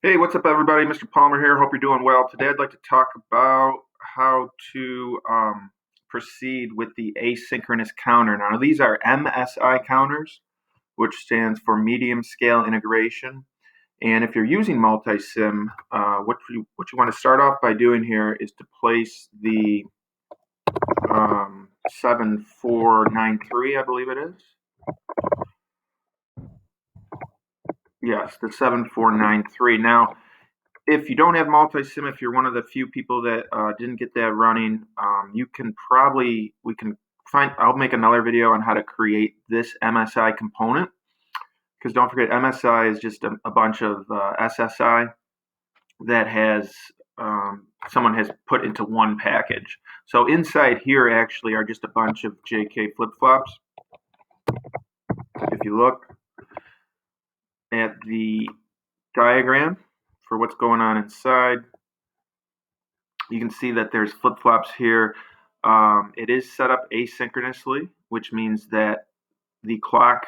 Hey, what's up, everybody? Mr. Palmer here. Hope you're doing well. Today, I'd like to talk about how to proceed with the asynchronous counter. Now, these are MSI counters, which stands for medium scale integration. And if you're using multisim, what you want to start off by doing here is to place the 7493, I believe it is. Yes, the 7493. Now, if you don't have multi-sim, if you're one of the few people that didn't get that running, we can find, I'll make another video on how to create this MSI component. Because don't forget, MSI is just a bunch of SSI that someone has put into one package. So inside here actually are just a bunch of JK flip-flops. If you look at the diagram for what's going on inside, you can see that there's flip-flops here. It is set up asynchronously, which means that the clock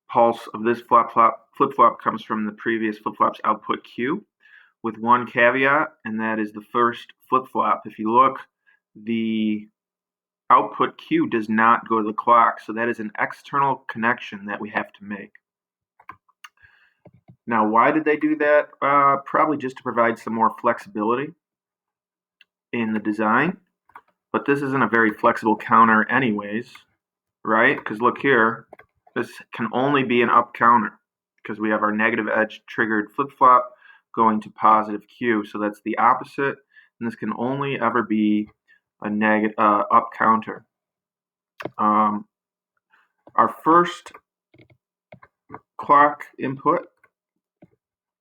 pulse of this flip-flop comes from the previous flip-flop's output Q, with one caveat, and that is the first flip-flop. If you look, the output Q does not go to the clock, so that is an external connection that we have to make. Now, why did they do that? Probably just to provide some more flexibility in the design, but this isn't a very flexible counter anyways, right? Because look here, this can only be an up counter because we have our negative edge triggered flip-flop going to positive Q, so that's the opposite, and this can only ever be a up counter. Our first clock input,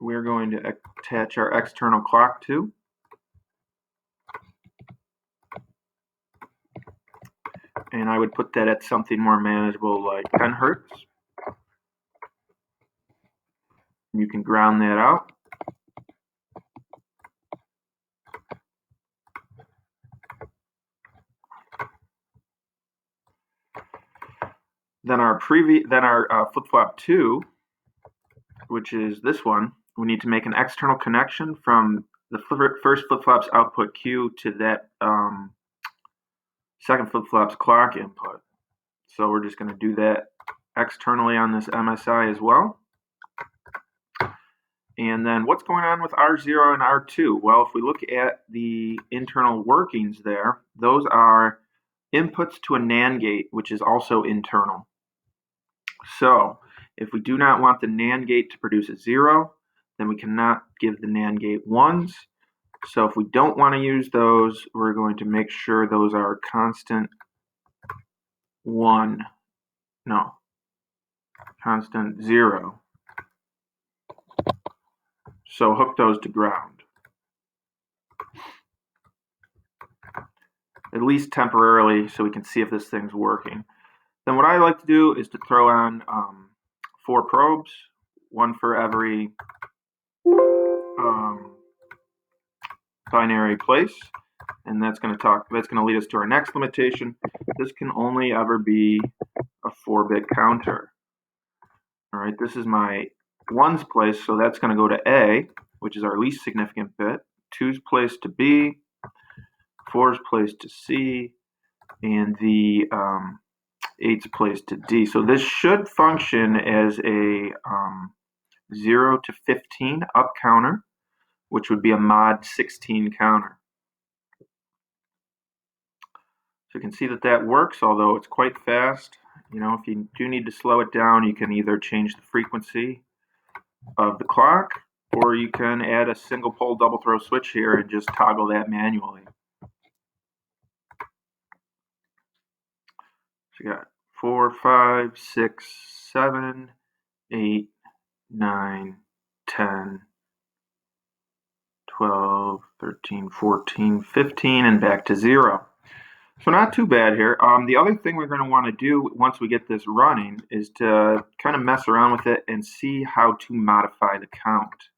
we're going to attach our external clock to. And I would put that at something more manageable like 10 hertz. You can ground that out. Then our flip-flop 2, which is this one, we need to make an external connection from the first flip-flop's output Q to that second flip-flop's clock input. So we're just going to do that externally on this MSI as well. And then what's going on with R0 and R2? Well, if we look at the internal workings there, those are inputs to a NAND gate, which is also internal. So if we do not want the NAND gate to produce a 0, then we cannot give the NAND gate 1s. So if we don't want to use those, we're going to make sure those are constant 1. No, constant 0. So hook those to ground, at least temporarily, so we can see if this thing's working. Then what I like to do is to throw on 4 probes, one for every binary place, and that's going to lead us to our next limitation. This can only ever be a 4-bit counter. All right, this is my 1's place, so that's going to go to A, which is our least significant bit. 2's place to B, 4's place to C, and the 8's place to D. So this should function as a 0 to 15 up counter, which would be a mod 16 counter. So you can see that that works, although it's quite fast. You know, if you do need to slow it down, you can either change the frequency of the clock, or you can add a single pole double throw switch here and just toggle that manually. So you got 4, 5, 6, 7, 8, 9, 10, 12, 13, 14, 15, and back to 0. So not too bad here. The other thing we're going to want to do once we get this running is to kind of mess around with it and see how to modify the count.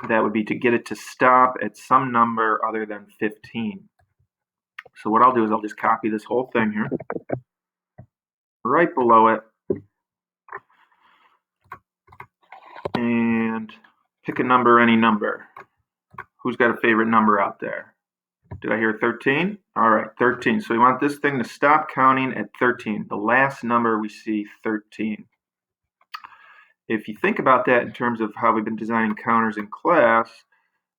That would be to get it to stop at some number other than 15. So what I'll do is I'll just copy this whole thing here. Right below it, and pick a number, any number. Who's got a favorite number out there? Did I hear 13? All right, 13. So we want this thing to stop counting at 13. The last number we see, 13. If you think about that in terms of how we've been designing counters in class,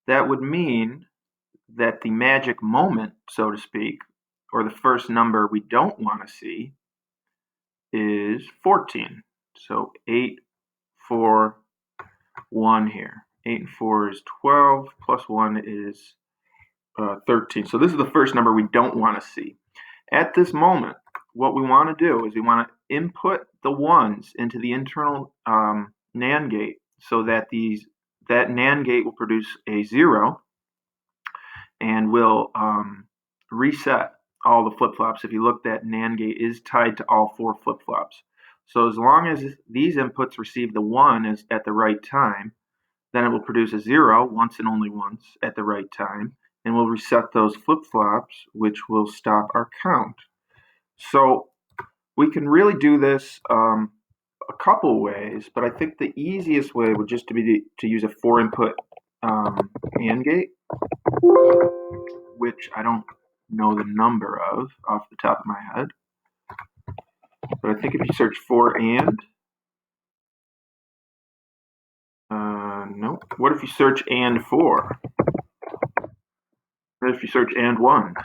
that would mean that the magic moment, so to speak, or the first number we don't want to see, is 14. So 8, 4, 1 here. 8 and 4 is 12, plus 1 is 13. So this is the first number we don't want to see. At this moment, what we want to do is we want to input the ones into the internal NAND gate so that that NAND gate will produce a 0 and will reset all the flip-flops. If you look, that NAND gate is tied to all 4 flip-flops. So as long as these inputs receive the 1 at the right time, then it will produce a 0 once and only once at the right time, and we'll reset those flip-flops, which will stop our count. So we can really do this a couple ways, but I think the easiest way would just be to use a 4-input AND gate, which I don't know the number of off the top of my head. But I think if you search for AND, no. What if you search AND 4? What if you search AND 1?